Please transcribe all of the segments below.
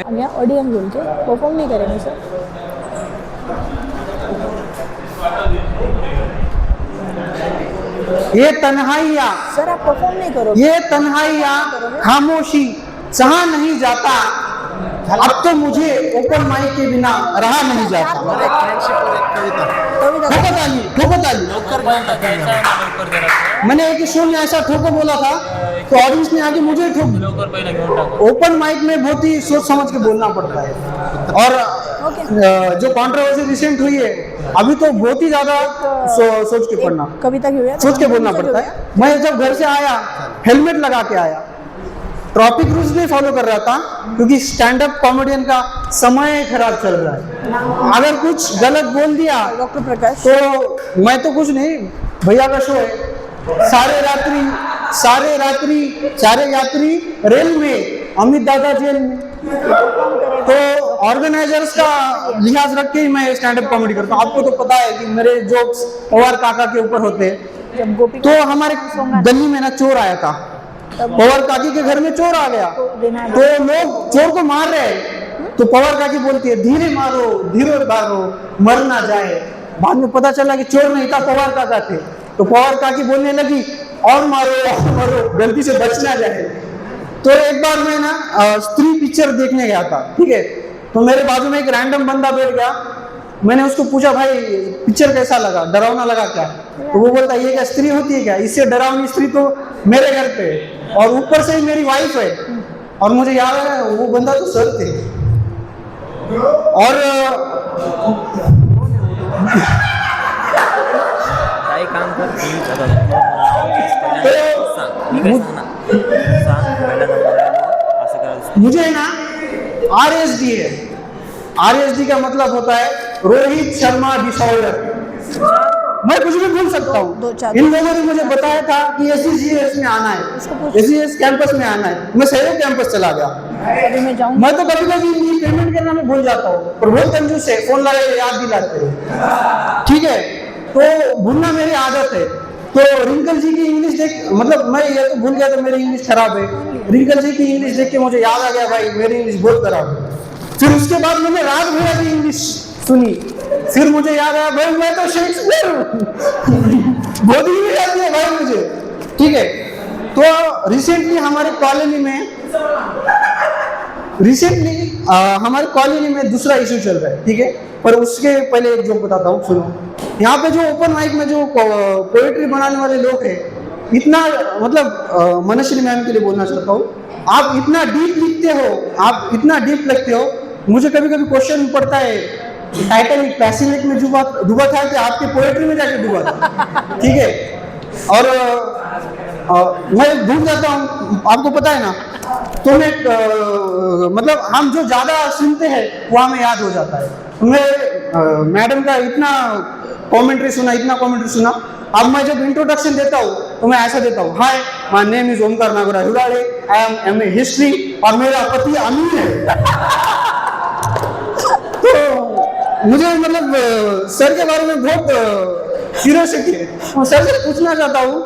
यहाँ ऑडियंस बोल के परफॉर्म नहीं करेंगे सर। ये तन्हाइयाँ, सर आप परफॉर्म नहीं करोगे। ये तन्हाइयाँ, खामोशी सहा नहीं जाता। अब तो मुझे ओपन माइक के बिना रहा नहीं जाता। ठोको ताली, ठोको ताली। मैंने एक शो में ऐसा ठोको बोला था तो ऑडियंस ने आगे मुझे ठोक। ओपन माइक में बहुत ही सोच समझ के बोलना पड़ता है। और जो कंट्रोवर्सी रिसेंट हुई है अभी तो बहुत ही ज्यादा सोच के पढ़ना, कविता की सोच के बोलना पड़ता है। मैं जब घर से आया हेलमेट लगा के आया, ट्रैफिक रूल्स भी फॉलो कर रहा था क्योंकि स्टैंड अप कॉमेडियन का समय खराब चल रहा है। अगर कुछ गलत बोल दिया डॉक्टर प्रकाश तो मैं तो कुछ नहीं, भैया का शो है। सारे यात्री रेल में, अमित दादा जेल में। तो ऑर्गेनाइजर्स का लिहाज रख के ही मैं स्टैंड अप कॉमेडी करता हूँ। आपको तो पता है कि मेरे जोक्स पवार काका के ऊपर होते हैं। तो हमारे गली में ना चोर आया था, पवार काकी के घर में चोर आ गया तो लोग चोर को मार रहे हैं। तो पवार काकी बोलती है धीरे मारो, धीरे मारो, मर ना जाए। बाद में पता चला कि चोर नहीं था, पवार काका थे। तो पवार काकी बोलने लगी और मारो, गलती से बच ना जाए। तो एक बार मैं ना स्त्री पिक्चर देखने गया था, ठीक है। तो मेरे बाजू में एक रैंडम बंदा बैठ गया। मैंने उसको पूछा भाई पिक्चर कैसा लगा, डरावना लगा क्या? तो वो बोलता ये क्या स्त्री होती है क्या? इससे डरावनी स्त्री तो मेरे घर पे और ऊपर से ही मेरी वाइफ है। और मुझे याद है वो बंदा तो सर थे। और काम कर मुझे ना RSD है। RSD का मतलब होता है रोहित शर्मा डिसऑर्डर। मैं कुछ भी भूल सकता हूँ। इन लोगों ने मुझे बताया था कि SES में आना है, SES कैंपस में आना है। मैं सहयोग कैंपस चला गया। मैं तो कभी कभी पेमेंट करना मैं भूल जाता हूँ, पर बहुत कंजूस है, फोन लगा के याद दिलाते हैं, ठीक है। तो भूलना मेरी आदत है। तो रिंकल जी की इंग्लिश देख, मतलब मैं ये तो भूल गया तो मेरी इंग्लिश खराब है। रिंकल जी की इंग्लिश देख के मुझे याद आ गया भाई मेरी इंग्लिश बहुत खराब है। फिर उसके बाद मैंने राज भैया की इंग्लिश सुनी, फिर मुझे याद आया भाई मैं तो शेक्सपियर बहुत ही याद है भाई मुझे, ठीक है। तो रिसेंटली हमारे कॉलोनी में दूसरा इशू चल रहा है, ठीक है। पर उसके पहले एक जोक बताता हूँ, सुनो। यहाँ पे जो ओपन माइक में जो पोएट्री बनाने वाले लोग हैं, इतना मतलब मनश्री मैम के लिए बोलना चाहता हूँ, आप इतना डीप लिखते हो, आप इतना डीप लिखते हो। मुझे कभी कभी क्वेश्चन पड़ता है टाइटैनिक पैसिफिक में डूबा था कि आपके पोएट्री में जाके डूबा था, ठीक है। और मैं भूल जाता हूँ, आपको पता है ना। तो मैं मतलब हम जो ज्यादा सुनते हैं वो हमें याद हो जाता है। मैं मैडम का इतना कमेंट्री सुना। अब मैं जब इंट्रोडक्शन देता हूँ तो मैं ऐसा देता हूँ, hi my name is Omkar Nagra हुराड़े, I am MA history और मेरा पति अमीर है। तो मुझे मतलब सर के बारे में बहुत क्यूरियोसिटी है। मैं सर से पूछना चाहता हूँ,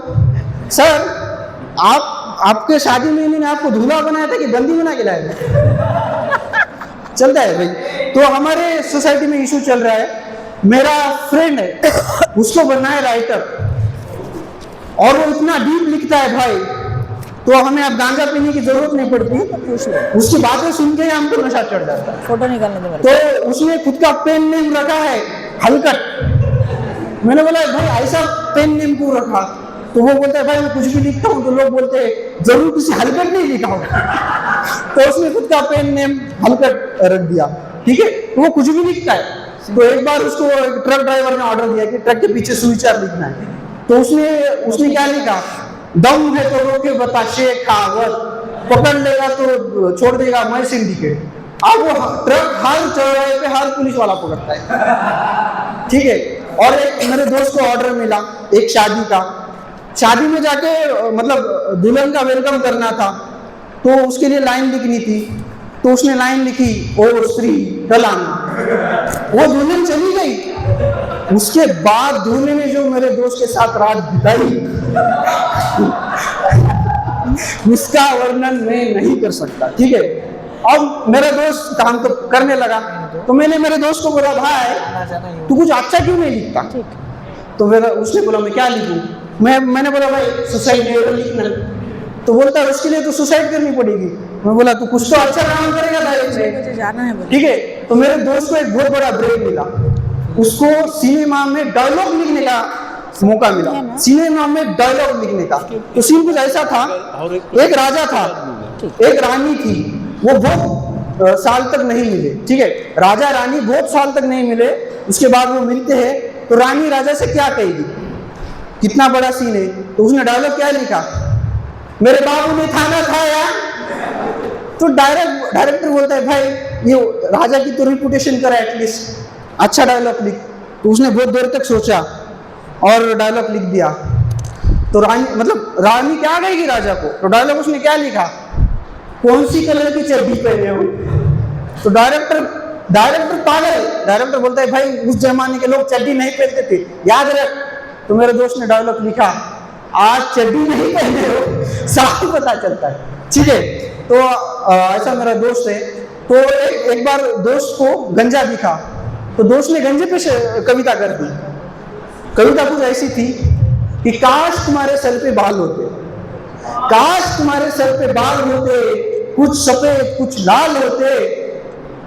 सर आपके शादी में इन्होंने आपको दूल्हा बनाया था कि बंदी बना के लाया था? चलता है भाई। तो हमारे सोसाइटी में इशू चल रहा है, मेरा फ्रेंड है उसको बनना है राइटर और वो इतना डीप लिखता है भाई, तो हमें अब गांजा पीने की जरूरत नहीं पड़ती, उसकी बातें सुन के ही हमको नशा चढ़ जाता है। फोटो निकालने दो। तो उसने खुद का पेन नेम रखा है हलकट। मैंने बोला भाई ऐसा पेन नेम क्यों रखा? तो वो बोलता है भाई मैं कुछ भी लिखता हूँ तो लोग बोलते हैं जरूर किसी हलकट नहीं लिखा होगा। तो उसने खुद का पेन नेम हलकट रख दिया, ठीक है। तो वो कुछ भी लिखता है। तो एक बार उसको ट्रक ड्राइवर ने ऑर्डर दिया कि ट्रक के पीछे सुविचार लिखना है। तो उसने क्या लिखा, दम है तो रोके बता शेखावत, पकड़ लेगा तो छोड़ देगा मैं सिंडिकेट। अब वो ट्रक हर चौराहे पे हर पुलिस वाला पकड़ता है, ठीक है। और एक मेरे दोस्त को ऑर्डर मिला एक शादी में जाके मतलब दुल्हन का वेलकम करना था, तो उसके लिए लाइन लिखनी थी। तो उसने लाइन लिखी, ओ श्री डलाना। वो दुल्हन चली गई। उसके बाद दूल्हे ने जो मेरे दोस्त के साथ रात बिताई उसका वर्णन मैं नहीं कर सकता, ठीक है। अब मेरा दोस्त काम तो करने लगा, तो मैंने मेरे दोस्त को बोला भाई तू कुछ अच्छा क्यों नहीं लिखता? ठीक। तो मेरा उसने बोला मैं क्या लिखूं? मैंने बोला भाई सुसाइड लिखना। तो बोलता है उसके लिए तो सुसाइड करनी पड़ेगी। मैं बोला तू कुछ तो अच्छा काम करेगा डायरेक्ट से, मुझे जाना है बोले। ठीक है। तो मेरे दोस्त को एक बहुत बड़ा ब्रेक मिला, उसको सिनेमा में डायलॉग लिखने का मौका मिला, सिनेमा में डायलॉग लिखने का। तो सीन कुछ ऐसा था, एक राजा था, एक रानी थी, वो बहुत साल तक नहीं मिले, ठीक है। राजा रानी बहुत साल तक नहीं मिले, उसके बाद वो मिलते हैं। तो रानी राजा से क्या कहेगी? कितना बड़ा सीन है। तो उसने डायलॉग क्या लिखा? मेरे बाबू ने खाना खाया। तो डायरेक्टर बोलता है भाई ये राजा की तो रिपुटेशन करा, एटलीस्ट अच्छा डायलॉग लिख। तो उसने बहुत देर तक सोचा और डायलॉग लिख दिया। तो रानी क्या कहेगी राजा को? तो डायलॉग उसने क्या लिखा? कौन सी कलर की चड्डी पहने हो? तो डायरेक्टर पागल। डायरेक्टर बोलता है भाई उस जमाने के लोग चड्डी नहीं पहनते थे, याद रख। तो मेरे दोस्त ने डायलॉग लिखा, आज चड्डी नहीं पहने हो, साफ पता चलता है, ठीक है। तो ऐसा मेरा दोस्त है। तो एक बार दोस्त को गंजा दिखा, तो दोस्त ने गंजे पे कविता कर दी। कविता कुछ ऐसी थी कि काश तुम्हारे सर पे बाल होते, काश तुम्हारे सर पे बाल होते, कुछ सफेद कुछ लाल होते,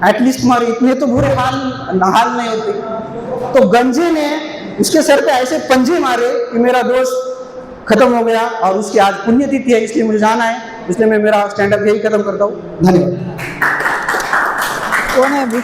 एटलीस्ट तुम्हारे इतने तो बुरे हाल नहीं होते। तो गंजे ने उसके सर पे ऐसे पंजे मारे कि मेरा दोस्त खत्म हो गया। और उसकी आज पुण्यतिथि है, इसलिए मुझे जाना है, इसलिए मैं मेरा स्टैंड अप यही खत्म करता हूँ। धन्यवाद। कौन है अभी?